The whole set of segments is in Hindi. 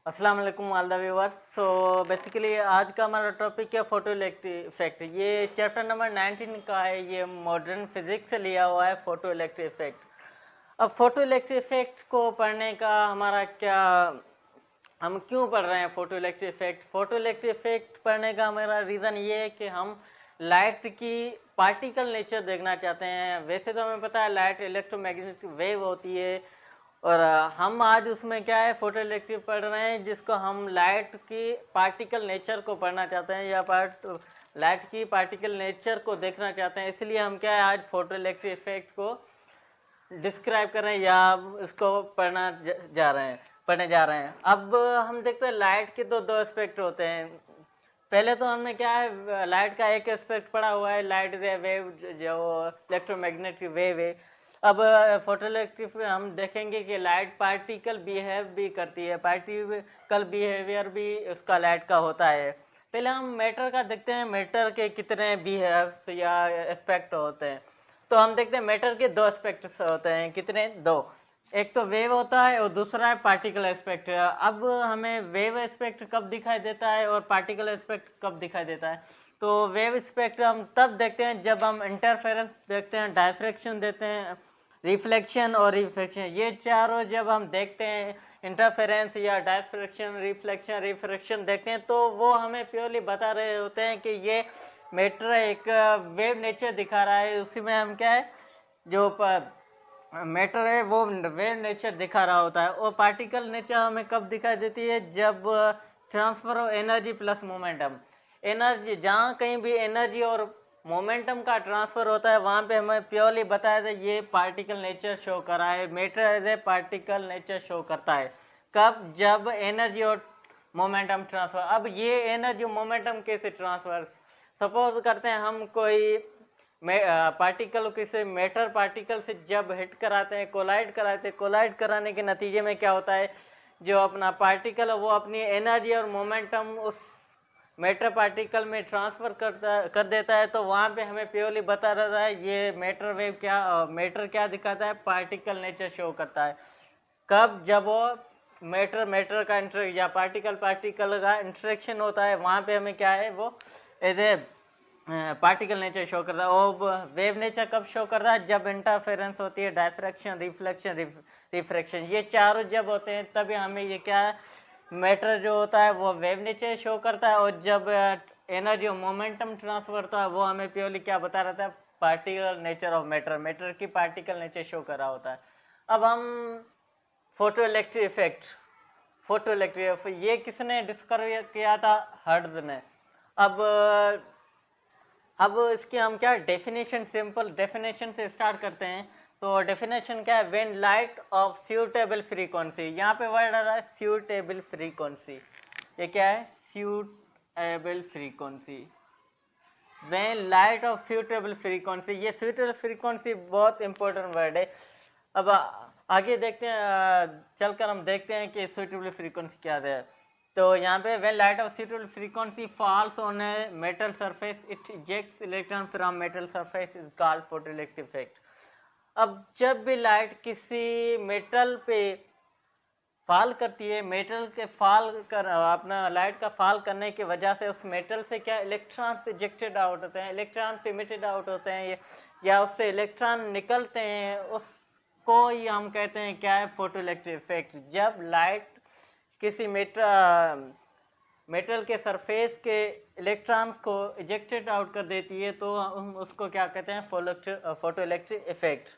अस्सलाम वालेकुम all the viewers. So basically आज का हमारा टॉपिक है फोटो इलेक्ट्रिक इफेक्ट। ये चैप्टर नंबर 19 का है। ये मॉडर्न फिजिक्स से लिया हुआ है फोटो इलेक्ट्रिक इफेक्ट। अब फोटो इलेक्ट्रिक इफेक्ट को पढ़ने का हमारा क्या, हम क्यों पढ़ रहे हैं photo electric effect? Photo electric effect पढ़ने का हमारा रीज़न ये है कि हम लाइट की पार्टिकल नेचर देखना चाहते हैं। वैसे तो हमें पता है लाइट इलेक्ट्रोमैग्नेटिक वेव होती है, और हम आज उसमें क्या है फोटो इलेक्ट्रिक पढ़ रहे हैं, जिसको हम लाइट की पार्टिकल नेचर को पढ़ना चाहते हैं या लाइट की पार्टिकल नेचर को देखना चाहते हैं। इसलिए हम क्या है आज फोटो इलेक्ट्रिक इफेक्ट को डिस्क्राइब कर रहे हैं या इसको पढ़ने जा रहे हैं। अब हम देखते हैं लाइट के तो दो एस्पेक्ट होते हैं। पहले तो हमने क्या है लाइट का एक एस्पेक्ट पढ़ा हुआ है, लाइट वेव जो इलेक्ट्रोमैग्नेटिक वेव है। अब फोटो इलेक्ट्रिक में हम देखेंगे कि लाइट पार्टिकल बिहेव भी करती है, पार्टिकल बिहेवियर भी उसका लाइट का होता है। पहले हम मैटर का देखते हैं, मैटर के कितने बिहेव या एस्पेक्ट होते हैं। तो हम देखते हैं मैटर के दो एस्पेक्ट्स होते हैं। कितने? दो। एक तो वेव होता है और दूसरा है पार्टिकल एस्पेक्ट। अब हमें वेव एस्पेक्ट कब दिखाई देता है और पार्टिकल एस्पेक्ट कब दिखाई देता है? तो वेव एस्पेक्ट हम तब देखते हैं जब हम इंटरफेरेंस देखते हैं, डायफ्रैक्शन देते हैं, रिफ्लेक्शन और रिफ्रैक्शन, ये चारों जब हम देखते हैं, इंटरफेरेंस या डायफ्रैक्शन, रिफ्लेक्शन, रिफ्रैक्शन देखते हैं, तो वो हमें प्योरली बता रहे होते हैं कि ये मैटर एक वेव नेचर दिखा रहा है। उसी में हम क्या है जो मैटर है वो वेव नेचर दिखा रहा होता है। और पार्टिकल नेचर हमें कब दिखाई देती है? जब transfer of energy plus momentum, energy जहाँ कहीं भी एनर्जी और मोमेंटम का ट्रांसफर होता है वहाँ पे हमें प्योरली बताया था ये पार्टिकल नेचर शो कर रहा है। Matter as a particle nature show करता है। कब? जब एनर्जी और मोमेंटम ट्रांसफर। अब ये एनर्जी मोमेंटम कैसे ट्रांसफर? सपोज करते हैं हम कोई पार्टिकल किसी मैटर पार्टिकल से जब हिट कराते हैं, कोलाइड कराते हैं, कोलाइड कराने के नतीजे में क्या होता है, जो अपना पार्टिकल है वो अपनी एनर्जी और मोमेंटम उस मैटर पार्टिकल में ट्रांसफर कर देता है। तो वहाँ पे हमें प्योरली बता रहा है ये मैटर वेव क्या, मैटर क्या दिखाता है? पार्टिकल नेचर शो करता है। कब? जब वो मैटर का या पार्टिकल का इंटरेक्शन होता है, वहाँ पे हमें क्या है वो as a particle nature show करता है। और वेव नेचर कब शो करता है? जब इंटरफेरेंस होती है, डायफ्रैक्शन, रिफ्लेक्शन, रिफ्रैक्शन, ये चारों जब होते हैं तभी हमें ये क्या है मैटर जो होता है वो वेव नेचर शो करता है। और जब एनर्जी और मोमेंटम ट्रांसफर होता है वो हमें प्योरली क्या बता रहता है? Particle nature of matter, matter की पार्टिकल नेचर शो कर रहा होता है। अब हम फोटो इलेक्ट्रिक इफेक्ट ये किसने डिस्कवर किया था? हर्ट्ज ने। अब इसकी हम क्या डेफिनेशन, सिंपल डेफिनेशन से स्टार्ट करते हैं। तो डेफिनेशन क्या है? When light of suitable frequency, यहाँ पे वर्ड आ रहा है सूटेबल फ्रीक्वेंसी। ये क्या है? Suitable frequency. When light of suitable frequency, ये सूटेबल फ्रीक्वेंसी बहुत इंपॉर्टेंट वर्ड है। अब आगे देखते हैं, चलकर हम देखते हैं कि सूटेबल फ्रीक्वेंसी क्या है। तो यहाँ पे when light of suitable frequency falls on a metal surface it ejects electron from metal surface is called photoelectric effect. अब जब भी लाइट किसी मेटल पे फॉल करती है, मेटल के अपना लाइट का फॉल करने की वजह से उस मेटल से क्या इलेक्ट्रॉन्स इजेक्टेड आउट होते हैं, इलेक्ट्रॉन्स इमिटेड आउट होते हैं, या उससे इलेक्ट्रॉन निकलते हैं, उसको ही हम कहते हैं क्या है? Photoelectric effect. जब लाइट किसी मेटल के सरफेस के इलेक्ट्रॉन्स को इजेक्टेड आउट कर देती है तो हम उसको क्या कहते हैं? Photoelectric effect.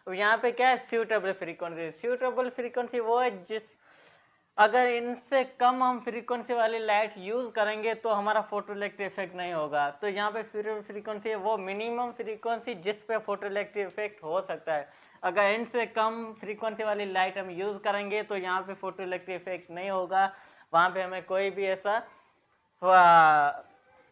अब यहाँ पे क्या है? Suitable frequency. सूटेबल फ्रीक्वेंसी वो है अगर इनसे कम हम फ्रीक्वेंसी वाली लाइट यूज करेंगे तो हमारा फोटोइलेक्ट्रिक इफेक्ट नहीं होगा। तो यहाँ पे सूटेबल फ्रीक्वेंसी है वो मिनिमम फ्रीक्वेंसी जिस पे फोटोइलेक्ट्रिक इफेक्ट हो सकता है। अगर इनसे कम फ्रीक्वेंसी वाली लाइट हम यूज करेंगे तो यहाँ पे फोटोइलेक्ट्रिक इफेक्ट नहीं होगा। वहाँ पे हमें कोई भी ऐसा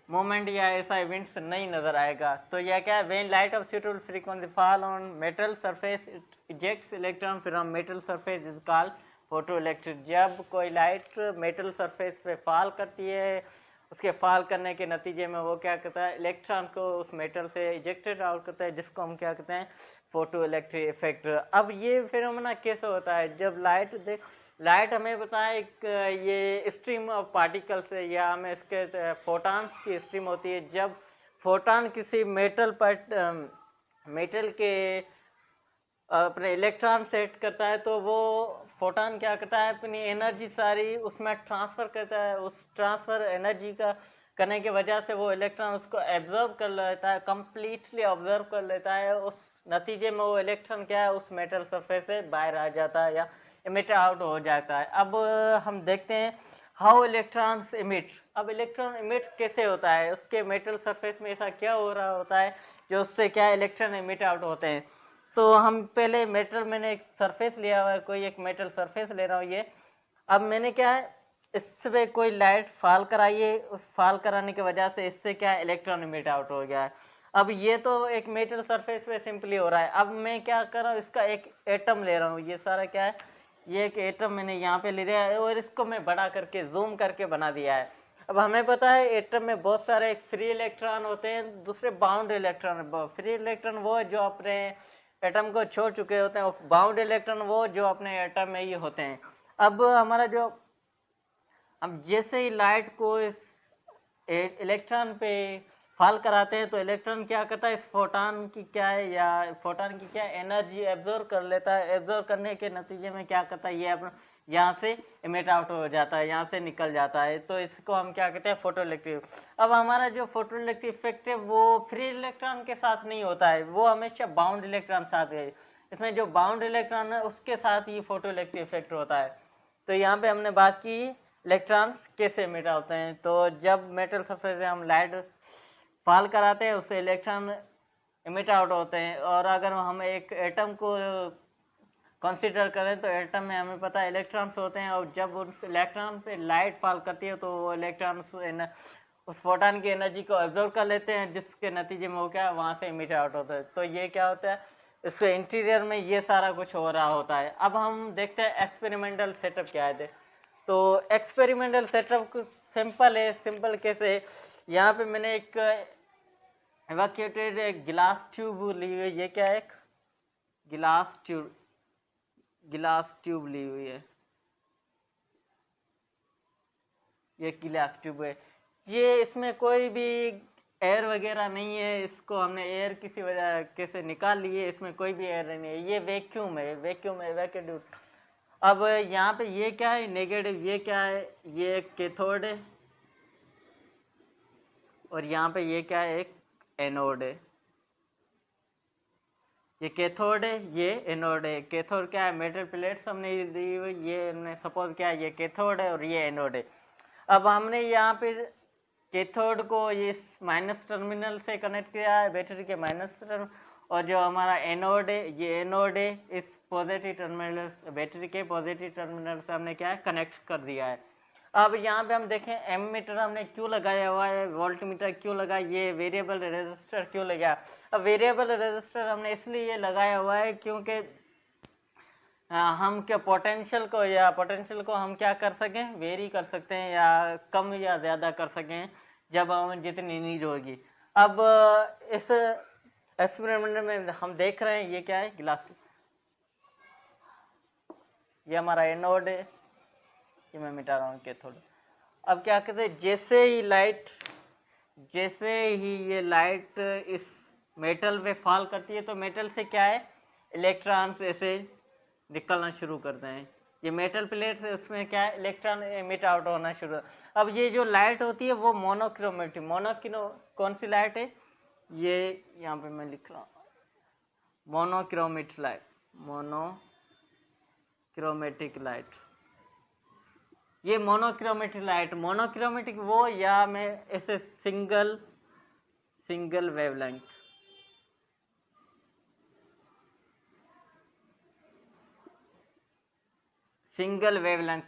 मोमेंट या ऐसा इवेंट्स नहीं नजर आएगा। तो यह क्या है? When light of suitable frequency fall on metal surface it ejects electron from metal surface is called photoelectric. जब कोई लाइट मेटल सरफेस पे फॉल करती है, उसके फॉल करने के नतीजे में वो क्या करता है? इलेक्ट्रॉन को उस मेटल से इजेक्टेड आउट करता है, जिसको हम क्या कहते हैं? Photoelectric effect. अब ये फिनोमेना कैसे होता है? जब लाइट लाइट हमें पता है एक ये स्ट्रीम ऑफ पार्टिकल्स है, या हमें इसके फोटॉन्स की स्ट्रीम होती है। जब फोटॉन किसी मेटल के अपने इलेक्ट्रॉन सेट करता है, तो वो फोटॉन क्या करता है, अपनी एनर्जी सारी उसमें ट्रांसफ़र करता है। उस ट्रांसफ़र एनर्जी का करने की वजह से वो इलेक्ट्रॉन उसको एब्जॉर्ब कर लेता है, कम्प्लीटली ऑब्जर्व कर लेता है। उस नतीजे में वो इलेक्ट्रॉन क्या है, उस मेटल सरफेस से बाहर आ जाता है या इमिट आउट हो जाता है। अब हम देखते हैं हाउ इलेक्ट्रॉन्स इमिट। अब इलेक्ट्रॉन इमिट कैसे होता है, उसके मेटल सरफेस में ऐसा क्या हो रहा होता है जो उससे क्या इलेक्ट्रॉन इमिट आउट होते हैं। तो हम पहले मैंने एक सरफेस लिया हुआ है, कोई एक मेटल सरफेस ले रहा हूँ ये। अब मैंने क्या है, इससे कोई लाइट फॉल कराइए, उस फॉल कराने की वजह से इससे क्या है, इलेक्ट्रॉन इमिट आउट हो गया है। अब ये तो एक मेटल सरफेस पे सिंपली हो रहा है। अब मैं क्या कर रहा हूँ, इसका एक एटम ले रहा हूँ। ये सारा क्या है, ये एक एटम मैंने यहाँ पे ले लिया है और इसको मैं बड़ा करके जूम करके बना दिया है। अब हमें पता है एटम में बहुत सारे फ्री इलेक्ट्रॉन होते हैं, दूसरे बाउंड इलेक्ट्रॉन। फ्री इलेक्ट्रॉन वो जो अपने एटम को छोड़ चुके होते हैं, बाउंड इलेक्ट्रॉन वो जो अपने एटम में ही होते हैं। अब हमारा जो अब जैसे ही लाइट को इस इलेक्ट्रॉन पे फॉल कराते हैं, तो इलेक्ट्रॉन क्या करता है, इस फोटॉन की क्या है, या फोटॉन की क्या एनर्जी एब्जॉर्ब कर लेता है। एब्जॉर्ब करने के नतीजे में क्या करता है, ये अपना यहाँ से इमिट आउट हो जाता है, यहाँ से निकल जाता है। तो इसको हम क्या कहते हैं, फोटो इलेक्ट्रिक। अब हमारा जो फोटो इलेक्ट्रिक इफेक्ट है वो फ्री इलेक्ट्रॉन के साथ नहीं होता है, वो हमेशा बाउंड इलेक्ट्रॉन साथ है। इसमें जो बाउंड इलेक्ट्रॉन है उसके साथ ही फोटो इलेक्ट्रिक इफेक्ट होता है। तो यहाँ पे हमने बात की इलेक्ट्रॉन्स कैसे इमिट होते हैं। तो जब मेटल सरफेस से हम लाइट फॉल कराते हैं, उससे इलेक्ट्रॉन इमिट आउट होते हैं। और अगर हम एक एटम को कंसीडर करें, तो एटम में हमें पता है इलेक्ट्रॉन्स होते हैं, और जब उस इलेक्ट्रॉन पे लाइट फॉल करती है तो वो इलेक्ट्रॉन्स उस फोटॉन की एनर्जी को एब्जॉर्ब कर लेते हैं, जिसके नतीजे में वो क्या वहाँ से इमिट आउट होता है। तो ये क्या होता है, इसके इंटीरियर में ये सारा कुछ हो रहा होता है। अब हम देखते हैं एक्सपेरिमेंटल सेटअप क्या है। तो एक्सपेरिमेंटल सेटअप सिंपल है। सिंपल कैसे, यहाँ पे मैंने एक इवैक्यूएटेड एक गिलास ट्यूब ली हुई है। ये क्या है, एक गिलास ट्यूब ली हुई है। ये गिलास ट्यूब है, ये इसमें कोई भी एयर वगैरह नहीं है। इसको हमने एयर किसी वजह कैसे निकाल लिए, इसमें कोई भी एयर नहीं है। ये वैक्यूम है, वैक्यूम। अब यहाँ पे ये क्या है, नेगेटिव। ये क्या है, ये एक कैथोड है, और यहाँ पे ये क्या है, एक एनोड है। ये कैथोड है, ये एनोड है। कैथोड क्या है, मेटल प्लेट्स हमने दी हुई, ये हमने सपोज क्या है, ये कैथोड है और ये एनोड है। अब हमने यहाँ पे कैथोड को इस माइनस टर्मिनल से कनेक्ट किया है, बैटरी के माइनस टर्मिनल, और जो हमारा एनोड है, ये एनोड है, इस पॉजिटिव टर्मिनल, बैटरी के पॉजिटिव टर्मिनल से हमने क्या है, कनेक्ट कर दिया है। अब यहाँ पे हम देखें एमीटर हमने क्यों लगाया हुआ है, वोल्ट मीटर क्यों लगा, ये वेरिएबल रेजिस्टर क्यों लगा। अब वेरिएबल रेजिस्टर हमने इसलिए लगाया हुआ है क्योंकि हम क्या पोटेंशियल को हम क्या कर सकें, वेरी कर सकते हैं, या कम या ज़्यादा कर सकें जब हमें जितनी नीड होगी। अब इस एक्सपेरिमेंट में हम देख रहे हैं, ये क्या है, गिलास, ये हमारा एनोड है, ये मैं मिटा रहा हूँ कैथोड। अब क्या कहते हैं, जैसे ही ये लाइट इस मेटल पे फॉल करती है, तो मेटल से क्या है, इलेक्ट्रॉन्स ऐसे निकलना शुरू करते हैं। ये मेटल प्लेट है, उसमें क्या है, इलेक्ट्रॉन एमिट आउट होना शुरू। अब ये जो लाइट होती है वो मोनोक्रोमेटिक कौन सी लाइट है, ये यहाँ पे मैं लिख रहा हूँ, मोनोक्रोमेटिक लाइट। ये मोनोक्रोमेटिक वो, या मैं ऐसे सिंगल वेवलेंथ,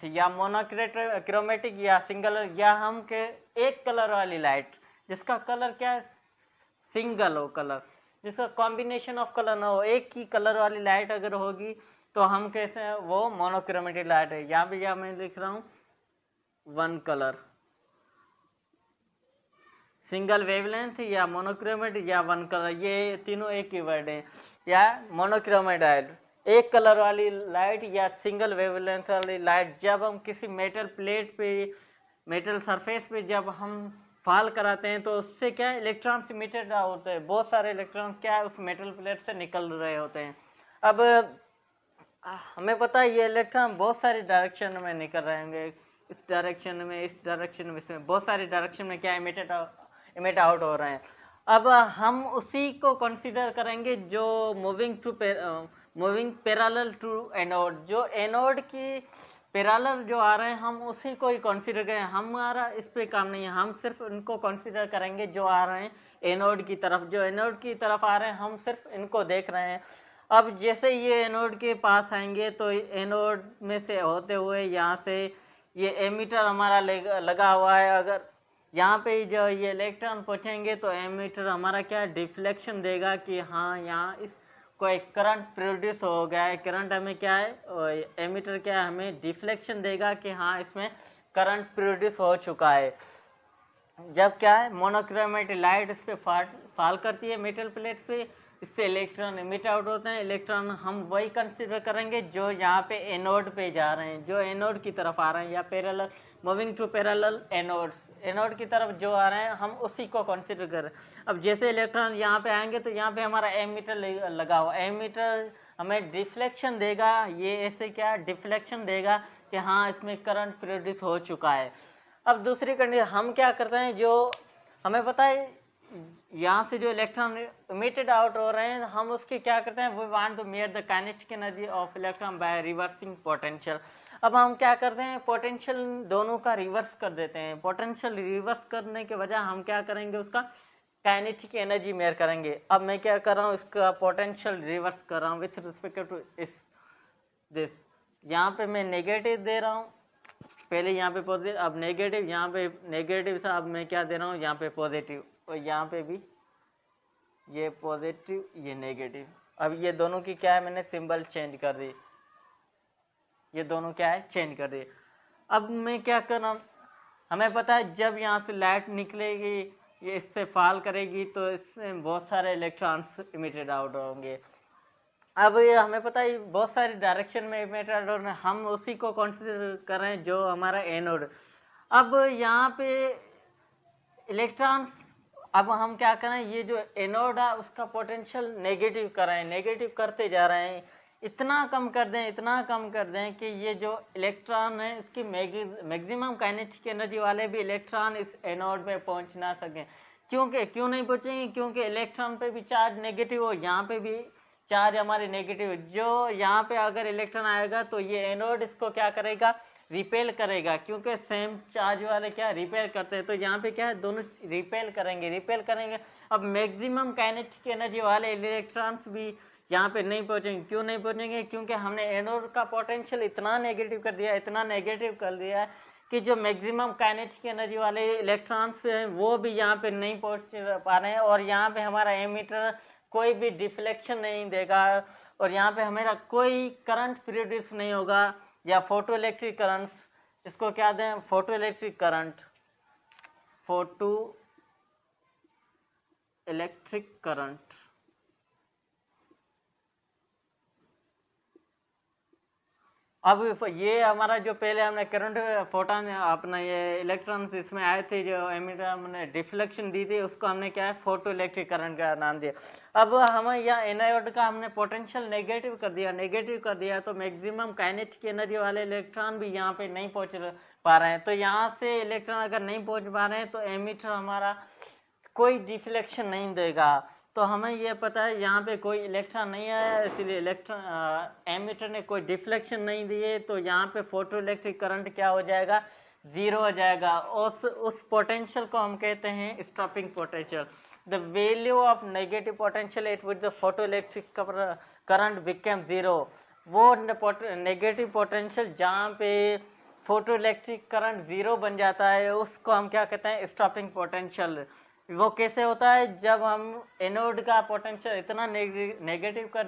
या मोनोक्रोमेटिक या सिंगल, या हम के एक कलर वाली लाइट जिसका कलर क्या है, सिंगल हो कलर, जिसका कॉम्बिनेशन ऑफ कलर ना हो। एक ही कलर वाली लाइट अगर होगी तो हम कैसे, वो मोनोक्रोमेटिक लाइट है। यहाँ पे मैं लिख रहा हूँ वन कलर, सिंगल वेवलेंथ या मोनोक्रोमेटिक या वन कलर, ये तीनों एक ही वर्ड है। या मोनोक्रोमेटिक एक कलर वाली लाइट या सिंगल वेवलेंथ वाली लाइट जब हम किसी मेटल प्लेट पे, मेटल सरफेस पे जब हम फॉल कराते हैं तो उससे क्या है, इलेक्ट्रॉन्स इमिटेड होते हैं, बहुत सारे इलेक्ट्रॉन्स क्या है उस मेटल प्लेट से निकल रहे होते हैं। अब हमें पता है ये इलेक्ट्रॉन बहुत सारी डायरेक्शन में निकल रहे होंगे, इस डायरेक्शन में, इस डायरेक्शन में, इसमें बहुत सारी डायरेक्शन में क्या इमिट आउट हो रहे हैं। अब हम उसी को कंसीडर करेंगे जो मूविंग पैरेलल टू एनोड, जो एनोड की पैरेलल जो आ रहे हैं हम उसी को ही कंसीडर करें। हमारा इस पे काम नहीं है, हम सिर्फ उनको कंसीडर करेंगे जो आ रहे हैं एनोड की तरफ, जो एनोड की तरफ आ रहे हैं हम सिर्फ इनको देख रहे हैं। अब जैसे ये एनोड के पास आएंगे तो एनोड में से होते हुए यहाँ से ये एमीटर हमारा लगा हुआ है, अगर यहाँ पे जो ये इलेक्ट्रॉन पहुँचेंगे तो एमीटर हमारा क्या डिफ्लेक्शन देगा कि हाँ यहाँ इस कोई करंट प्रोड्यूस हो गया है। करंट हमें क्या है, एमीटर क्या है, हमें डिफ्लेक्शन देगा कि हाँ इसमें करंट प्रोड्यूस हो चुका है। जब क्या है मोनोक्रोमेटिक लाइट इस पर फॉल करती है मेटल प्लेट पे, इससे इलेक्ट्रॉन इमिट आउट होते हैं। इलेक्ट्रॉन हम वही कंसीडर करेंगे जो यहाँ पे एनोड पे जा रहे हैं, जो एनोड की तरफ आ रहे हैं, या parallel moving to parallel anodes, anode की तरफ जो आ रहे हैं हम उसी को कंसीडर करें। अब जैसे इलेक्ट्रॉन यहाँ पे आएंगे तो यहाँ पे हमारा एमीटर लगा हुआ, एमीटर हमें डिफ्लेक्शन देगा, ये ऐसे क्या डिफ्लेक्शन देगा कि हाँ इसमें करंट प्रोड्यूस हो चुका है। अब दूसरी कंडीशन हम क्या करते हैं, जो हमें पता है यहाँ से जो इलेक्ट्रॉन इमिटेड आउट हो रहे हैं हम उसके क्या करते हैं, we want to measure the kinetic energy of electron by reversing potential. अब हम क्या करते हैं, पोटेंशियल दोनों का रिवर्स कर देते हैं। पोटेंशियल रिवर्स करने के वजह हम क्या करेंगे, उसका काइनेटिक एनर्जी मेजर करेंगे। अब मैं क्या कर रहा हूँ, इसका पोटेंशियल रिवर्स कर रहा हूँ विथ रिस्पेक्ट टू दिस। यहाँ पे मैं नेगेटिव दे रहा हूँ, पहले यहाँ पे पॉजिटिव, अब नेगेटिव, यहाँ पे नेगेटिव था, अब मैं क्या दे रहा हूँ यहाँ पे पॉजिटिव, और यहाँ पे भी ये पॉजिटिव ये नेगेटिव। अब ये दोनों की क्या है, मैंने सिंबल चेंज कर दी, ये दोनों क्या है चेंज कर दी। अब मैं क्या कर रहा हूँ, हमें पता है जब यहाँ से लाइट निकलेगी ये इससे फॉल करेगी तो इसमें बहुत सारे इलेक्ट्रॉन्स इमिटेड आउट होंगे। अब ये हमें पता है बहुत सारी डायरेक्शन में इमिटेड आउट हो रहे हैं, हम उसी को कंसीडर कर रहे हैं जो हमारा एनोड। अब यहाँ पे इलेक्ट्रॉन्स, अब हम क्या करें, ये जो एनोड है उसका पोटेंशियल नेगेटिव कर रहे हैं, नेगेटिव करते जा रहे हैं, इतना कम कर दें, इतना कम कर दें कि ये जो इलेक्ट्रॉन है इसकी मैक्सिमम काइनेटिक एनर्जी वाले भी इलेक्ट्रॉन इस एनोड पे पहुंच ना सकें। क्यों नहीं पहुंचेंगे, क्योंकि इलेक्ट्रॉन पे भी चार्ज नेगेटिव हो, यहाँ पे भी चार्ज हमारे नेगेटिव, जो यहाँ पे अगर इलेक्ट्रॉन आएगा तो ये एनोड इसको क्या करेगा, रिपेल करेगा, क्योंकि सेम चार्ज वाले क्या रिपेल करते हैं, तो यहाँ पे क्या है दोनों रिपेल करेंगे। अब मैक्सिमम काइनेटिक एनर्जी वाले इलेक्ट्रॉन्स भी यहाँ पे नहीं पहुँचेंगे। क्यों नहीं पहुँचेंगे, क्योंकि हमने एनोड का पोटेंशियल इतना नेगेटिव कर दिया है कि जो मैक्सिमम काइनेटिक एनर्जी वाले इलेक्ट्रॉन्स हैं वो भी यहाँ पे नहीं पहुँच पा रहे हैं, और यहाँ पे हमारा एमीटर कोई भी डिफ्लेक्शन नहीं देगा, और यहाँ पे हमारा कोई करंट प्रोड्यूस नहीं होगा, या फोटो इलेक्ट्रिक करंट, इसको क्या दें, फोटो इलेक्ट्रिक करंट। अब ये हमारा जो पहले हमने करंट फोटोन अपना ये इलेक्ट्रॉन्स इसमें आए थे, जो एमिटर हमने डिफ्लेक्शन दी थी, उसको हमने क्या है फोटो इलेक्ट्रिक करंट का नाम दिया। अब हमें यहाँ एनोड का हमने पोटेंशियल नेगेटिव कर दिया तो मैक्सिमम काइनेटिक एनर्जी वाले इलेक्ट्रॉन भी यहाँ पे नहीं पहुँच पा रहे हैं। तो यहाँ से इलेक्ट्रॉन अगर नहीं पहुँच पा रहे हैं तो एमिटर हमारा कोई डिफ्लेक्शन नहीं देगा। तो हमें ये पता है यहाँ पे कोई इलेक्ट्रॉन नहीं आया, इसलिए एमिटर ने कोई डिफ्लेक्शन नहीं दिए, तो यहाँ पे फोटो इलेक्ट्रिक करंट क्या हो जाएगा, जीरो हो जाएगा। उस पोटेंशियल को हम कहते हैं stopping potential. The value of negative potential at which the photo electric current became zero, वो नेगेटिव पोटेंशियल जहाँ पे फोटो इलेक्ट्रिक करंट जीरो बन जाता है उसको हम क्या कहते हैं, स्टॉपिंग पोटेंशियल। वो कैसे होता है, जब हम एनोड का पोटेंशियल इतना नेगेटिव कर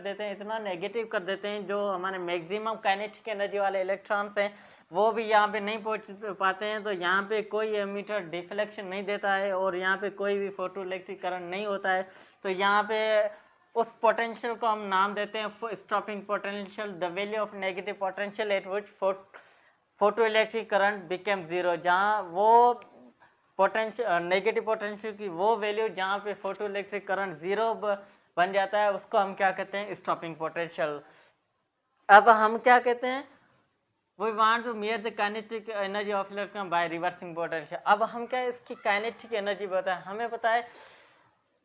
देते हैं जो हमारे मैक्सिमम काइनेटिक एनर्जी वाले इलेक्ट्रॉन्स हैं वो भी यहाँ पे नहीं पहुँच पाते हैं, तो यहाँ पे कोई एमीटर डिफ्लेक्शन नहीं देता है और यहाँ पे कोई भी फोटो इलेक्ट्रिक करंट नहीं होता है। तो यहाँ पे उस पोटेंशियल को हम नाम देते हैं stopping potential, the value of negative potential at which photo electric current became zero, जहाँ वो पोटेंशियल नेगेटिव पोटेंशियल की वो वैल्यू जहाँ पे फोटो इलेक्ट्रिक करंट जीरो बन जाता है, उसको हम क्या कहते हैं, स्टॉपिंग पोटेंशियल। अब हम क्या कहते हैं, we want to measure the kinetic energy of electron by reversing potential. अब हम क्या इसकी काइनेटिक एनर्जी बताएं, हमें पता है।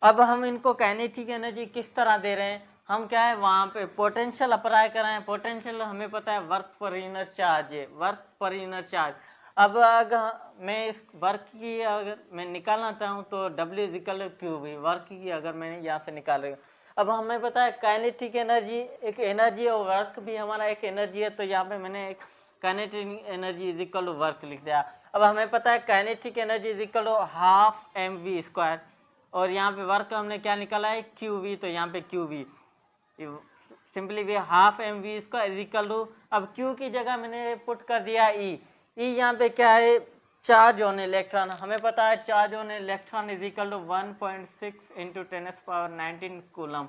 अब हम इनको काइनेटिक एनर्जी किस तरह दे रहे हैं, हम क्या है वहाँ पे पोटेंशियल अप्लाई कर रहे हैं। पोटेंशियल हमें पता है वर्क पर इनर चार्ज है, वर्क पर इनर चार्ज। अब अगर मैं इस वर्क की अगर मैं निकालना चाहूँ तो W is equal to Q V, work की अगर मैंने यहाँ से निकाल रही हूँ। अब हमें पता है काइनेटिक एनर्जी एक एनर्जी और वर्क भी हमारा एक एनर्जी है, तो यहाँ पे मैंने एक kinetic energy is equal to work लिख दिया। अब हमें पता है kinetic energy is equal to half mv square, और यहाँ पे वर्क हमने क्या निकाला है QV, तो यहाँ पे QV सिंपली भी half mv square is equal to, अब Q की जगह मैंने पुट कर दिया E यहाँ पे क्या है चार्ज ऑन इलेक्ट्रॉन। हमें पता है charge on electron is equal to 1.6 into 10⁻19 coulomb.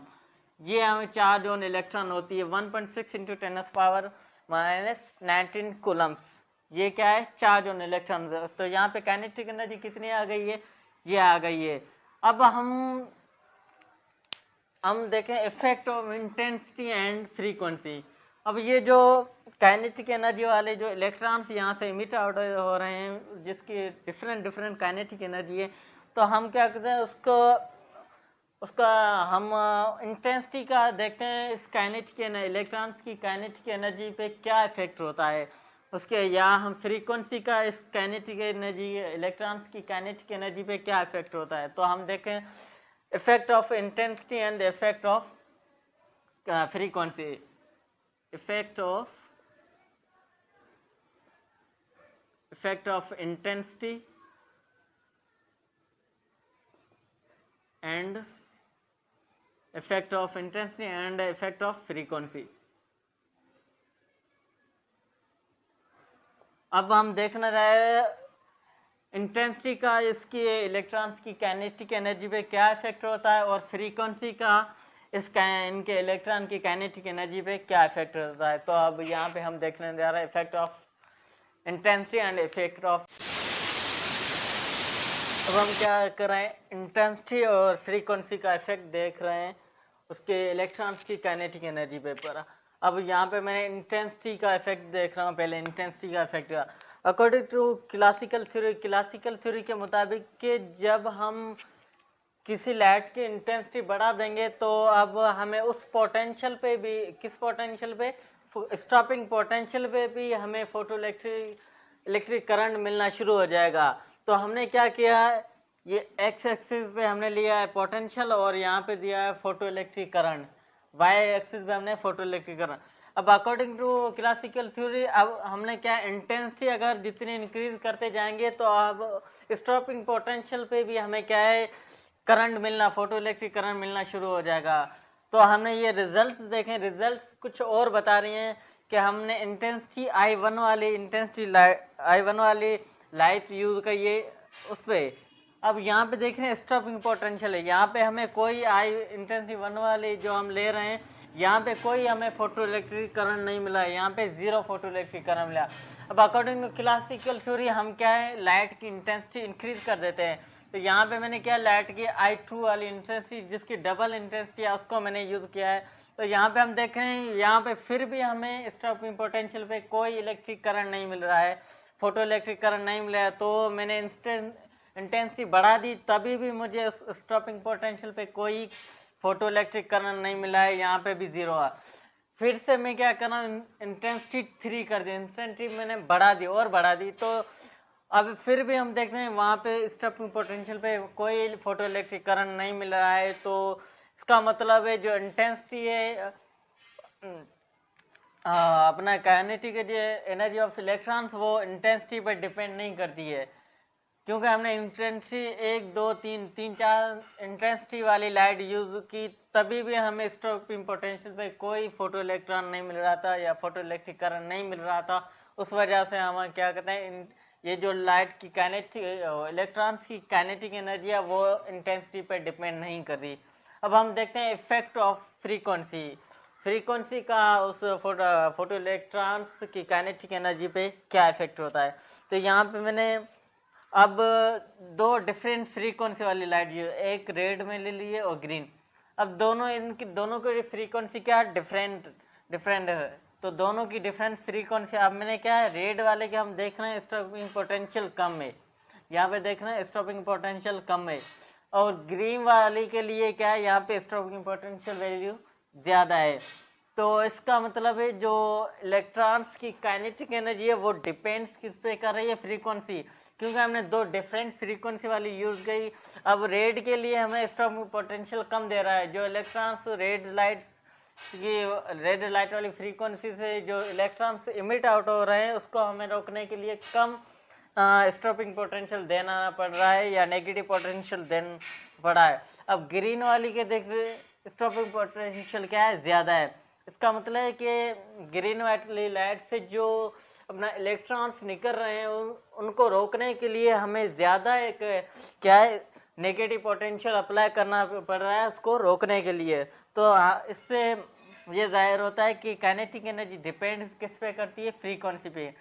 ये हमें चार्ज ऑन इलेक्ट्रॉन होती है 1.6 इंटू 10⁻19 कूलम्स। ये क्या है चार्ज ऑन इलेक्ट्रॉन। तो यहाँ पे काइनेटिक एनर्जी कितनी आ गई है, ये आ गई है। अब हम देखें effect of intensity and frequency. अब ये जो काइनेटिक एनर्जी वाले जो इलेक्ट्रॉन्स यहाँ से इमिट आउट हो रहे हैं, जिसकी डिफरेंट काइनेटिक एनर्जी है, तो हम क्या करते हैं उसका हम इंटेंसिटी का देखते हैं, इस काइनेटिक इलेक्ट्रॉन्स की काइनेटिक एनर्जी पे क्या इफेक्ट होता है उसके, या हम फ्रीक्वेंसी का इस काइनेटिक एनर्जी इलेक्ट्रॉन्स की काइनेटिक एनर्जी पे क्या इफेक्ट होता है। तो हम देखें effect of intensity and effect of frequency. effect of intensity and effect of frequency। अब हम देखना रहे इंटेंसिटी का इसकी इलेक्ट्रॉन्स की काइनेटिक एनर्जी पे क्या इफेक्ट होता है, और फ्रीक्वेंसी का इनके इलेक्ट्रॉन की काइनेटिक एनर्जी पे क्या इफेक्ट होता है। तो अब यहाँ पे हम देखने जा रहे हैं effect of intensity and effect of. अब हम क्या कर रहे हैं, इंटेंसिटी और फ्रीक्वेंसी का इफेक्ट देख रहे हैं उसके इलेक्ट्रॉन्स की काइनेटिक एनर्जी पे पर। अब यहाँ पे मैंने इंटेंसिटी का इफेक्ट देख रहा हूँ, पहले इंटेंसिटी का effect. According to classical theory के मुताबिक कि जब हम किसी लाइट की इंटेंसिटी बढ़ा देंगे तो अब हमें उस पोटेंशियल पे भी, किस पोटेंशियल पे, स्टॉपिंग पोटेंशियल पे भी हमें फोटो इलेक्ट्रिक करंट मिलना शुरू हो जाएगा। तो हमने क्या किया है, ये एक्स एक्सिस पे हमने लिया है पोटेंशियल और यहाँ पे दिया है photo electric current, Y axis पे हमने फोटो इलेक्ट्रिक करंट। अब अकॉर्डिंग टू क्लासिकल थ्योरी अब हमने क्या, इंटेंसिटी अगर जितनी इंक्रीज करते जाएंगे तो अब स्टॉपिंग पोटेंशियल पे भी हमें क्या है करंट मिलना, फोटो इलेक्ट्रिक करंट मिलना शुरू हो जाएगा। तो हमने ये रिजल्ट देखें, रिजल्ट कुछ और बता रही हैं कि हमने इंटेंसिटी I1 वाली लाइट यूज करिए उस पर। अब यहाँ पे देख रहे हैं स्टॉपिंग पोटेंशियल है, यहाँ पे हमें कोई इंटेंसिटी 1 वाली जो हम ले रहे हैं यहाँ पे कोई हमें फोटो इलेक्ट्रिक करंट नहीं मिला है, यहाँ पे 0 फोटो इलेक्ट्रिक करंट मिला। अब अकॉर्डिंग टू क्लासिकल थ्योरी हम क्या है लाइट की इंटेंसिटी इंक्रीज कर देते हैं। तो यहाँ पे मैंने क्या लाइट की I2 वाली इंटेंसिटी जिसकी डबल इंटेंसिटी है उसको मैंने यूज़ किया है। तो यहाँ पे हम देख रहे हैं यहाँ पे फिर भी हमें स्टॉपिंग पोटेंशियल पे कोई इलेक्ट्रिक करंट नहीं मिल रहा है, फोटो इलेक्ट्रिक करंट नहीं मिला है। तो मैंने इंटेंसिटी बढ़ा दी तभी भी मुझे स्टॉपिंग पोटेंशियल पे कोई फोटो इलेक्ट्रिक करंट नहीं मिला है, यहाँ पे भी 0 है। फिर से मैं क्या कर रहा हूँ इंटेंसिटी 3 कर दी, इंटेंसिटी मैंने बढ़ा दी और बढ़ा दी। तो अब फिर भी हम देखते हैं वहाँ पे स्टॉपिंग पोटेंशियल पे कोई फोटो इलेक्ट्रिक करंट नहीं मिल रहा है। तो इसका मतलब है जो इंटेंसिटी है अपना काइनेटिक जो एनर्जी ऑफ इलेक्ट्रॉन्स वो इंटेंसिटी पर डिपेंड नहीं करती है, क्योंकि हमने इंटेंसिटी 1 2 3 4 इंटेंसिटी वाली लाइट यूज़ की तभी भी हमें स्टॉपिंग पोटेंशियल पे कोई फोटो इलेक्ट्रॉन नहीं मिल रहा था या फोटो इलेक्ट्रिक करंट नहीं मिल रहा था। उस वजह से हम क्या कहते हैं ये जो लाइट की काइनेटिक इलेक्ट्रॉन्स की काइनेटिक एनर्जी है वो इंटेंसिटी पर डिपेंड नहीं कर रही। अब हम देखते हैं इफेक्ट ऑफ फ्रीक्वेंसी। फ्रीक्वेंसी का उस फोटो इलेक्ट्रॉन्स की काइनेटिक एनर्जी पे क्या इफेक्ट होता है। तो यहाँ पे मैंने अब दो डिफरेंट फ्रीक्वेंसी वाली लाइट, एक रेड में ले लिए और ग्रीन। अब इनकी दोनों की फ्रीक्वेंसी क्या है, डिफरेंट है। तो दोनों की डिफरेंट फ्रीक्वेंसी, अब मैंने क्या है, रेड वाले के हम देख रहे हैं स्टॉपिंग पोटेंशियल कम है, यहाँ पे देख रहे हैं स्टॉपिंग पोटेंशियल कम है। और ग्रीन वाली के लिए क्या है, यहाँ पे स्टॉपिंग पोटेंशियल वैल्यू ज़्यादा है। तो इसका मतलब है जो इलेक्ट्रॉन्स की काइनेटिक एनर्जी है वो डिपेंड्स किस पे कर रही है, फ्रीक्वेंसी, क्योंकि हमने दो डिफरेंट फ्रीक्वेंसी वाली यूज की। अब रेड के लिए हमें स्टॉपिंग पोटेंशियल कम दे रहा है, जो इलेक्ट्रॉन्स रेड लाइट वाली फ्रीक्वेंसी से जो इलेक्ट्रॉन्स इमिट आउट हो रहे हैं उसको हमें रोकने के लिए कम स्टॉपिंग पोटेंशियल देना पड़ रहा है या नेगेटिव पोटेंशियल देना पड़ा है। अब ग्रीन वाली के देख स्टॉपिंग पोटेंशियल क्या है, ज़्यादा है। इसका मतलब है कि ग्रीन वाली लाइट से जो अपना इलेक्ट्रॉन्स निकल रहे हैं उनको रोकने के लिए हमें ज़्यादा एक क्या है, नेगेटिव पोटेंशियल अप्लाई करना पड़ रहा है उसको रोकने के लिए। तो इससे ये जाहिर होता है कि काइनेटिक एनर्जी डिपेंड किस पे करती है, फ्रीक्वेंसी पे।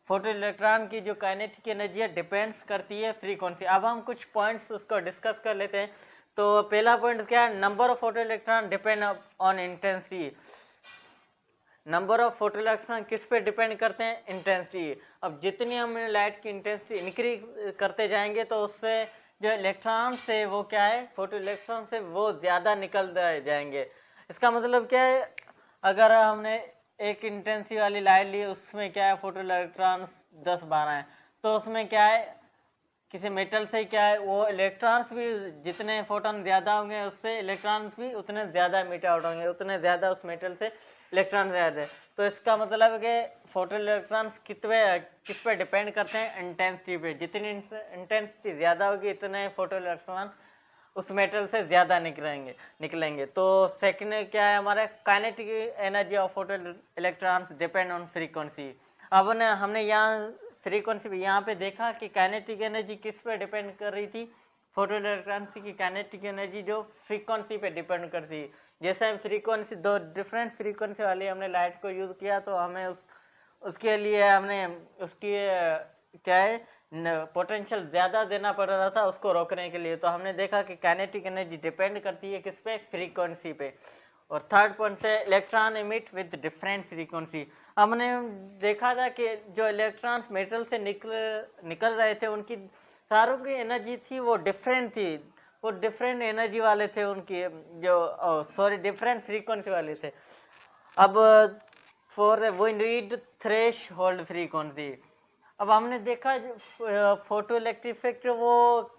फोटो इलेक्ट्रॉन की जो काइनेटिक एनर्जी है डिपेंड्स करती है फ्रीक्वेंसी। अब हम कुछ पॉइंट्स उसको डिस्कस कर लेते हैं। तो पहला पॉइंट क्या है, number of photo electron depend on intensity. Number of photo electron किस पे डिपेंड करते हैं, इंटेंसिटी। अब जितनी हम लाइट की इंटेंसिटी इंक्रीज करते जाएंगे तो उससे जो इलेक्ट्रॉन से वो क्या है, फोटो इलेक्ट्रॉन से वो ज़्यादा निकल जाएंगे। इसका मतलब क्या है, अगर हमने एक इंटेंसिटी वाली लाइट ली उसमें क्या है, फोटो इलेक्ट्रॉन्स 10-12 हैं, तो उसमें क्या है, किसी मेटल से क्या है, वो इलेक्ट्रॉन्स भी जितने फोटोन ज़्यादा होंगे उससे इलेक्ट्रॉन्स भी उतने ज़्यादा इमिट आउट होंगे, उतने ज़्यादा उस मेटल से इलेक्ट्रॉन ज़्यादा है। तो इसका मतलब है कि फोटो इलेक्ट्रॉन्स किस पे डिपेंड करते हैं, इंटेंसिटी पे। जितनी इंटेंसिटी ज़्यादा होगी इतने फोटो इलेक्ट्रॉन उस मेटल से ज़्यादा निकलेंगे। तो सेकंड क्या है हमारा, kinetic energy of photo electrons depend on frequency. अब हमने यहाँ फ्रीक्वेंसी भी यहाँ पे देखा कि काइनेटिक एनर्जी किस पे डिपेंड कर रही थी, फोटो इलेक्ट्रॉन्स की काइनेटिक एनर्जी जो फ्रीक्वेंसी पे डिपेंड करती है। जैसे हम फ्रीक्वेंसी, दो डिफरेंट फ्रीक्वेंसी वाली हमने लाइट को यूज़ किया तो हमें उसके लिए हमने उसकी क्या है, पोटेंशियल ज़्यादा देना पड़ रहा था उसको रोकने के लिए। तो हमने देखा कि काइनेटिक एनर्जी डिपेंड करती है किस पे, फ्रीक्वेंसी पे। और थर्ड पॉइंट से electron emit with different frequency. हमने देखा था कि जो इलेक्ट्रॉन्स मेटल से निकल रहे थे उनकी सारों की एनर्जी थी वो डिफरेंट थी, वो डिफरेंट एनर्जी वाले थे उनकी, जो डिफरेंट फ्रीक्वेंसी वाले थे। अब for we need threshold frequency. अब हमने देखा फोटो इलेक्ट्रिक इफेक्ट वो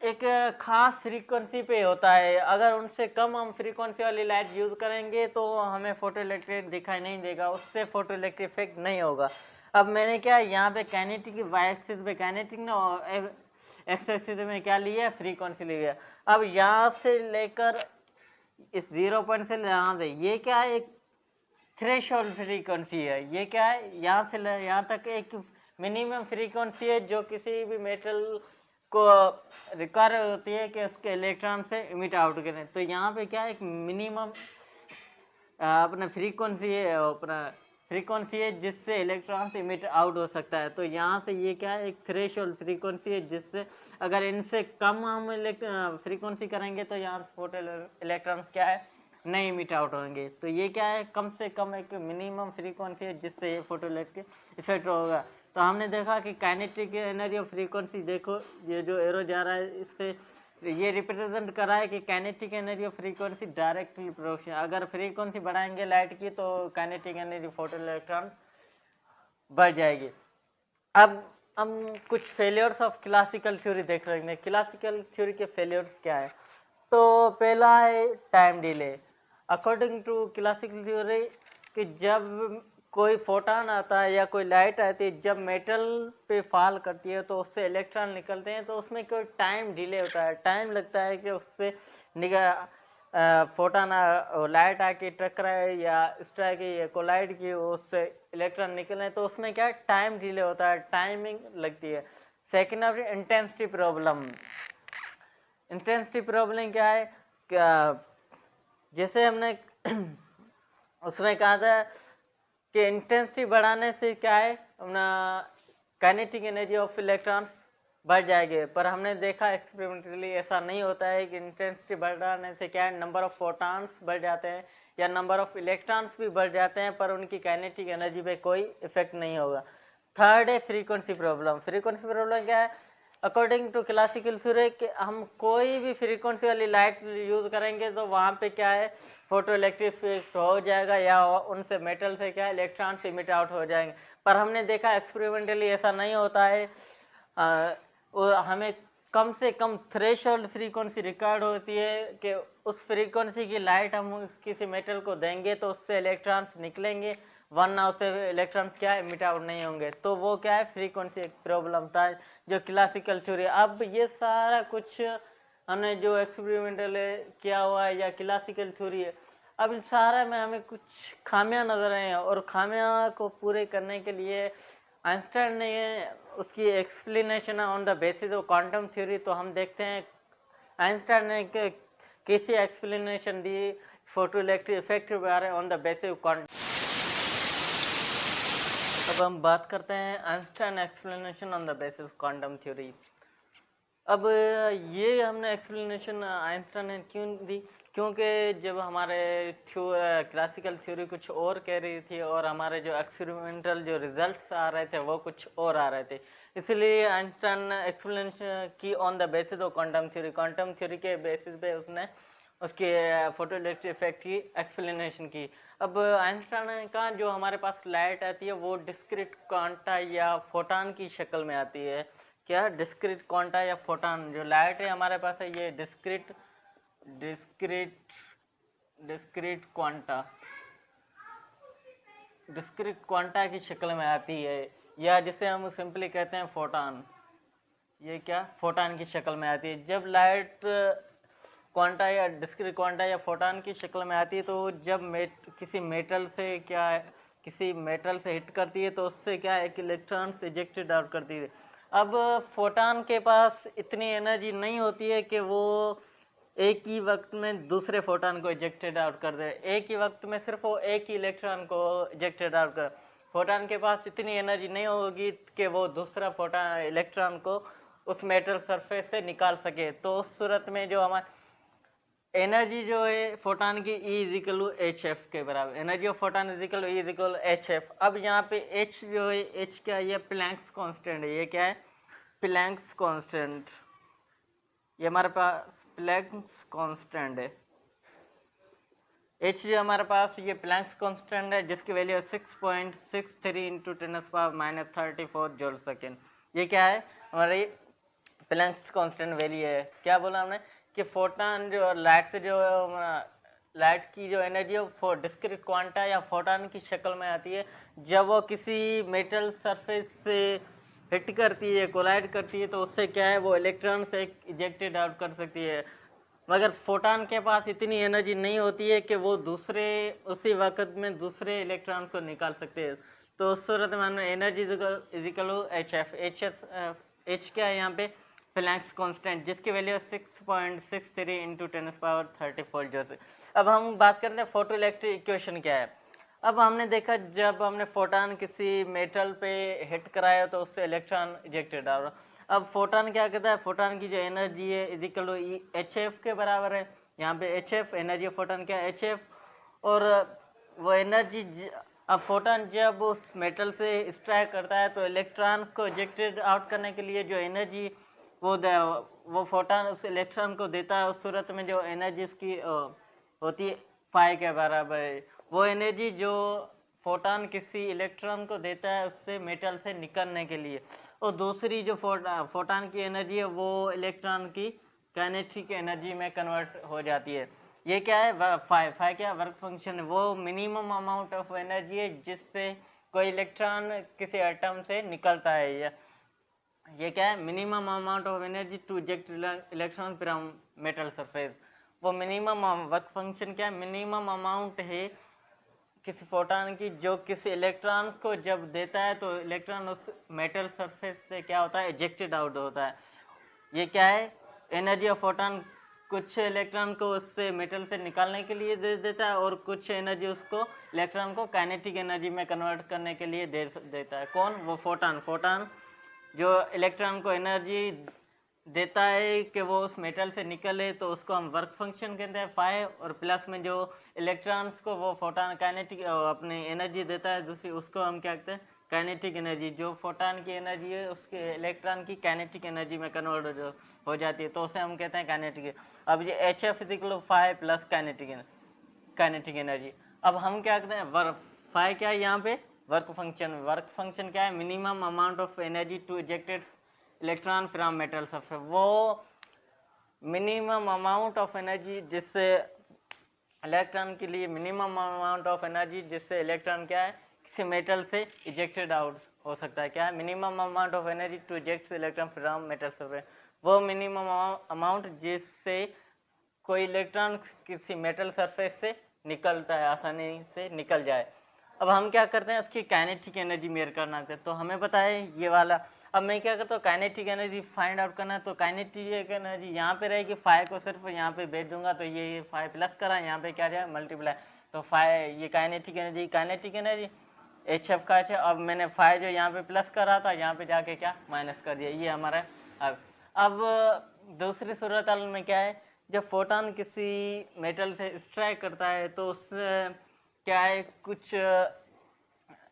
एक खास फ्रीक्वेंसी पे होता है, अगर उनसे कम हम फ्रीक्वेंसी वाली लाइट यूज़ करेंगे तो हमें फोटो इलेक्ट्रिक दिखाई नहीं देगा, उससे फोटो इलेक्ट्रिक इफेक्ट नहीं होगा। अब मैंने क्या यहाँ पे काइनेटिक वाई एक्सिस पे काइनेटिक ना और एक्स एक्सिस में क्या लिया, फ्रीक्वेंसी लिया। अब यहाँ से लेकर इस 0 पॉइंट से यहाँ से ये क्या है, एक थ्रेशोल्ड फ्रीक्वेंसी है। ये क्या है, यहाँ से यहाँ तक एक मिनिमम फ्रीक्वेंसी है जो किसी भी मेटल को रिक्वायर होती है कि उसके इलेक्ट्रॉन से इमिट आउट करें। तो यहाँ पे क्या है, एक मिनिमम अपना फ्रीक्वेंसी है जिससे इलेक्ट्रॉन से इमिट आउट हो सकता है। तो यहाँ से ये क्या है, एक थ्रेशोल्ड फ्रीक्वेंसी है जिससे अगर इनसे कम हम फ्रीक्वेंसी करेंगे तो यहाँ फोटो इलेक्ट्रॉन्स क्या है, नहीं इमिट आउट होंगे। तो ये क्या है, कम से कम एक मिनिमम फ्रीक्वेंसी है जिससे ये फोटो इलेक्ट्रिक इफेक्ट होगा। तो हमने देखा कि काइनेटिक एनर्जी ऑफ फ्रीक्वेंसी, देखो ये जो एरो जा रहा है इससे ये रिप्रेजेंट कर रहा है कि kinetic energy of frequency directly proportional. अगर फ्रीक्वेंसी बढ़ाएंगे लाइट की तो काइनेटिक एनर्जी फोटो इलेक्ट्रॉन बढ़ जाएगी। अब हम कुछ फेलियर्स ऑफ क्लासिकल थ्योरी देख रहे हैं। क्लासिकल थ्योरी के फेलियर्स क्या है, तो पहला है time delay. According to classical theory कि जब कोई फोटॉन आता है या कोई लाइट आती है, जब मेटल पे फॉल करती है तो उससे इलेक्ट्रॉन निकलते हैं, तो उसमें कोई टाइम डिले होता है, टाइम लगता है कि उससे फोटॉन लाइट आके टकराए या स्ट्राइक या कोलाइड की उससे इलेक्ट्रॉन निकले, तो उसमें क्या टाइम डिले होता है, टाइमिंग लगती है। Second of intensity problem. Intensity problem क्या है, क्या जैसे हमने उसमें कहा था कि इंटेंसिटी बढ़ाने से क्या है अपना काइनेटिक एनर्जी ऑफ इलेक्ट्रॉन्स बढ़ जाएगी, पर हमने देखा एक्सपेरिमेंटली ऐसा नहीं होता है कि इंटेंसिटी बढ़ाने से क्या है नंबर ऑफ फोटॉन्स बढ़ जाते हैं या नंबर ऑफ इलेक्ट्रॉन्स भी बढ़ जाते हैं, पर उनकी काइनेटिक एनर्जी पे कोई इफेक्ट नहीं होगा। थर्ड है फ्रीक्वेंसी प्रॉब्लम। फ्रीक्वेंसी प्रॉब्लम क्या है? अकॉर्डिंग टू क्लासिकल थ्योरी कि हम कोई भी फ्रीक्वेंसी वाली लाइट यूज़ करेंगे तो वहाँ पे क्या है फोटो इलेक्ट्रिक इफेक्ट हो जाएगा या उनसे मेटल से क्या है इलेक्ट्रॉन्स इमिट आउट हो जाएंगे, पर हमने देखा एक्सपेरिमेंटली ऐसा नहीं होता है। हमें कम से कम थ्रेशोल्ड फ्रीक्वेंसी रिकॉर्ड होती है कि उस फ्रीक्वेंसी की लाइट हम किसी मेटल को देंगे तो उससे इलेक्ट्रॉन्स निकलेंगे, वरना उससे इलेक्ट्रॉन्स क्या है इमिट आउट नहीं होंगे। तो वो क्या है फ्रीक्वेंसी एक प्रॉब्लम था जो क्लासिकल थ्योरी। अब ये सारा कुछ हमने जो एक्सपेरिमेंटल किया हुआ है या क्लासिकल थ्योरी है, अब इन सारा में हमें कुछ खामियां नजर आए हैं, और खामियां को पूरे करने के लिए आइंस्टाइन ने उसकी explanation on the basis of quantum theory. तो हम देखते हैं आइंस्टाइन ने कैसी एक्सप्लेनेशन दी फोटो इलेक्ट्रिक इफेक्ट के बारे में on the basis of quantum. अब हम बात करते हैं Einstein explanation on the basis of quantum theory. अब ये हमने एक्सप्लेनेशन आइंस्टाइन ने क्यों दी? क्योंकि जब हमारे क्लासिकल थ्योरी कुछ और कह रही थी और हमारे जो एक्सपेरिमेंटल जो रिजल्ट्स आ रहे थे वो कुछ और आ रहे थे, इसलिए आइंस्टाइन ने एक्सप्लेनेशन की on the basis of quantum theory. Quantum theory के बेसिस पे उसने उसके फोटो इलेक्ट्रिक इफेक्ट की एक्सप्लेनेशन की। अब आइंस्टाइन ने कहा जो हमारे पास लाइट आती है वो डिस्क्रीट क्वांटा या फोटॉन की शक्ल में आती है। क्या डिस्क्रीट क्वांटा या फोटॉन? जो लाइट है हमारे पास है ये डिस्क्रीट क्वांटा की शक्ल में आती है, या जिसे हम सिंपली कहते हैं फोटॉन। ये क्या फोटॉन की शक्ल में आती है। जब लाइट क्वांटा या डिस्क्रीट क्वांटा या फोटॉन की शक्ल में आती है तो जब किसी मेटल से हिट करती है तो उससे क्या एक इलेक्ट्रॉन इजेक्टेड आउट करती है। अब फोटॉन के पास इतनी एनर्जी नहीं होती है कि वो एक ही वक्त में दूसरे फोटॉन को इजेक्टेड आउट कर दे। एक ही वक्त में सिर्फ वो एक ही इलेक्ट्रॉन को इजेक्टेड आउट कर। फोटॉन के पास इतनी एनर्जी नहीं होगी कि वो दूसरा फोटॉन इलेक्ट्रॉन को उस मेटल सरफेस से निकाल सके। तो उस सूरत में जो हमारे एनर्जी जो है फोटॉन की E=hf के बराबर। Energy of photon E=hf। अब यहाँ पे h जो है h क्या है? ये प्लैंक्स कांस्टेंट है। ये क्या है? Planck's constant. ये हमारे पास प्लैंक्स कांस्टेंट है। h जो हमारे पास ये प्लैंक्स कांस्टेंट है जिसकी वैल्यू 6.63 × 10⁻34 जूल सेकेंड। ये क्या है? हमारी प्लैंक्स कांस्टेंट वैल्यू है। क्या बोला हमने कि फोटॉन जो लाइट की जो एनर्जी है वो डिस्क्रीट क्वांटा या फोटॉन की शक्ल में आती है जब वो किसी मेटल सरफेस से हिट करती है, कोलाइड करती है, तो उससे क्या है वो इलेक्ट्रॉन से इजेक्टेड आउट कर सकती है। मगर फोटॉन के पास इतनी एनर्जी नहीं होती है कि वो उसी वक्त में दूसरे इलेक्ट्रॉन को निकाल सकते हैं। तो उस सूरत में हमने एनर्जी एच क्या है यहाँ पे? प्लैंक्स कांस्टेंट, जिसकी वैल्यू 6.63 × 10⁻34 जूल। अब हम बात करते हैं फोटो इलेक्ट्रिक इक्वेशन क्या है। अब हमने देखा जब हमने फोटॉन किसी मेटल पे हिट कराया तो उससे इलेक्ट्रॉन इजेक्टेड आ रहा। अब फोटॉन क्या कहता है? फोटॉन की जो एनर्जी है HF के बराबर है। यहाँ पे HF एनर्जी ऑफ फोटॉन क्या है? HF। और वो एनर्जी अब फोटॉन जब उस मेटल से स्ट्राइक करता है तो इलेक्ट्रॉन्स को इजेक्टेड आउट करने के लिए जो एनर्जी वो फोटॉन उस इलेक्ट्रॉन को देता है, उस सूरत में जो एनर्जी उसकी होती है फाई के बराबर है। वो एनर्जी जो फोटॉन किसी इलेक्ट्रॉन को देता है उससे मेटल से निकलने के लिए, और दूसरी जो फोटॉन की एनर्जी है वो इलेक्ट्रॉन की काइनेटिक एनर्जी में कन्वर्ट हो जाती है। ये क्या है? फाई क्या वर्क फंक्शन है? वो मिनिमम अमाउंट ऑफ एनर्जी है जिससे कोई इलेक्ट्रॉन किसी एटम से निकलता है। ये क्या है? Minimum amount of energy to eject electron from metal surface. वो मिनिमम वर्क फंक्शन क्या है? मिनिमम अमाउंट है किसी फोटॉन की जो किसी इलेक्ट्रॉन को जब देता है तो इलेक्ट्रॉन उस मेटल सरफेस से क्या होता है? इजेक्टेड आउट होता है। ये क्या है? एनर्जी ऑफ फोटॉन कुछ इलेक्ट्रॉन को उससे मेटल से निकालने के लिए दे देता है और कुछ एनर्जी उसको इलेक्ट्रॉन को काइनेटिक एनर्जी में कन्वर्ट करने के लिए दे देता है। कौन? वो फोटॉन। फोटॉन जो इलेक्ट्रॉन को एनर्जी देता है कि वो उस मेटल से निकले, तो उसको हम वर्क फंक्शन कहते हैं फाई। और प्लस में जो इलेक्ट्रॉन्स को वो फोटॉन काइनेटिक अपनी एनर्जी देता है दूसरी, उसको हम क्या कहते हैं? Kinetic energy. जो फोटॉन की एनर्जी है उसके इलेक्ट्रॉन की काइनेटिक एनर्जी में कन्वर्ट हो जाती है, तो उसे हम कहते हैं काइनेटिक। अब ये H F equal phi plus kinetic energy. अब हम क्या करते हैं? वर्क फाई क्या है यहाँ पे? Work function. वर्क फंक्शन क्या है? Minimum amount of energy to ejected electron from metal surface. वो मिनिमम अमाउंट ऑफ एनर्जी जिससे इलेक्ट्रॉन के लिए मिनिमम अमाउंट ऑफ एनर्जी जिससे इलेक्ट्रॉन क्या है? किसी मेटल से इजेक्टेड आउट हो सकता है। क्या है? Minimum amount of energy to eject electron from metal surface. वो मिनिमम अमाउंट जिससे कोई इलेक्ट्रॉन किसी मेटल सरफेस से निकलता है, आसानी से निकल जाए। अब हम क्या करते हैं? उसकी काइनेटिक एनर्जी मेजर करना है, तो हमें पता है ये वाला। अब मैं क्या करता हूँ? काइनेटिक एनर्जी फाइंड आउट करना है, तो काइनेटिक एनर्जी यहाँ पे रहेगी। फाइव को सिर्फ यहाँ पे भेज दूंगा, तो ये फाइव प्लस करा, यहाँ पे क्या जाए? मल्टीप्लाई। तो फाइव ये काइनेटिक एनर्जी एच एफ का है। अब मैंने फाइव जो यहाँ पे प्लस करा था, यहाँ पे जाके क्या माइनस कर दिया, ये हमारा। अब दूसरी सूरत हाल में क्या है? जब फोटॉन किसी मेटल से स्ट्राइक करता है, तो उससे क्या है? कुछ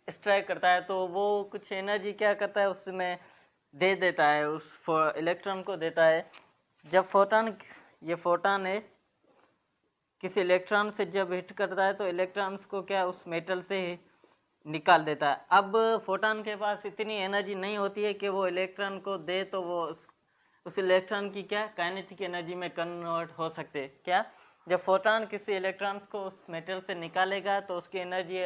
स्ट्राइक करता है, तो वो कुछ एनर्जी क्या करता है? उसमें दे देता है, उस इलेक्ट्रॉन को देता है। जब ये फोटॉन है किसी इलेक्ट्रॉन से जब हिट करता है, तो इलेक्ट्रॉन्स को क्या उस मेटल से निकाल देता है। अब फोटॉन के पास इतनी एनर्जी नहीं होती है कि वो इलेक्ट्रॉन को दे, तो वो उस इलेक्ट्रॉन की क्या काइनेटिक एनर्जी में कन्वर्ट हो सकते। क्या? जब फोटॉन किसी इलेक्ट्रॉन को उस मेटल से निकालेगा, तो उसकी एनर्जी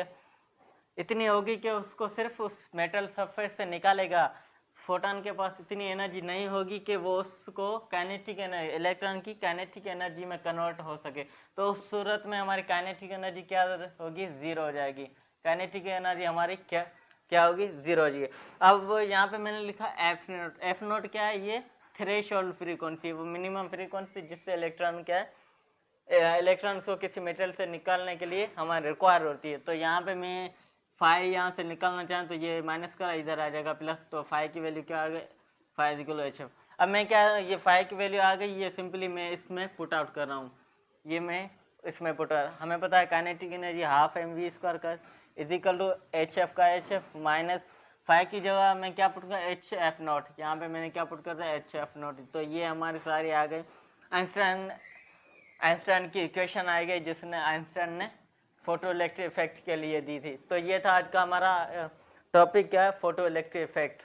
इतनी होगी कि उसको सिर्फ उस मेटल सरफेस से निकालेगा। फोटॉन के पास इतनी एनर्जी नहीं होगी कि वो उसको काइनेटिक एनर्जी इलेक्ट्रॉन की काइनेटिक एनर्जी में कन्वर्ट हो सके। तो उस सूरत में हमारी काइनेटिक एनर्जी क्या होगी? जीरो हो जाएगी। काइनेटिक एनर्जी हमारी क्या होगी? जीरो हो जाएगी। अब यहाँ पे मैंने लिखा एफ नोट। एफ नोट क्या है? ये थ्रेशोल्ड फ्रीक्वेंसी, वो मिनिमम फ्रीक्वेंसी जिससे इलेक्ट्रॉन क्या है? इलेक्ट्रॉन्स को किसी मेटल से निकालने के लिए हमारे रिक्वायर होती है। तो यहाँ पे मैं फाइव यहाँ से निकालना चाहें, तो ये माइनस का इधर आ जाएगा प्लस, तो फाइव की वैल्यू क्या आ गई? Five equal H F. अब मैं क्या, ये फाइव की वैल्यू आ गई, ये सिंपली मैं इसमें पुट आउट कर रहा हूँ। ये मैं इसमें पुट आउट, हमें पता है kinetic energy half m v square का is equal to h f का एच एफ माइनस फाइव की जगह मैं क्या पुट कर? H f naught. यहाँ पे मैंने क्या पुट कर दिया? H f naught. तो ये हमारी सारी आ गई। आइंस्टाइन की इक्वेशन आ गई, जिसने आइंस्टाइन ने फोटो इलेक्ट्रिक इफेक्ट के लिए दी थी। तो ये था आज का हमारा टॉपिक, क्या है? Photo electric effect.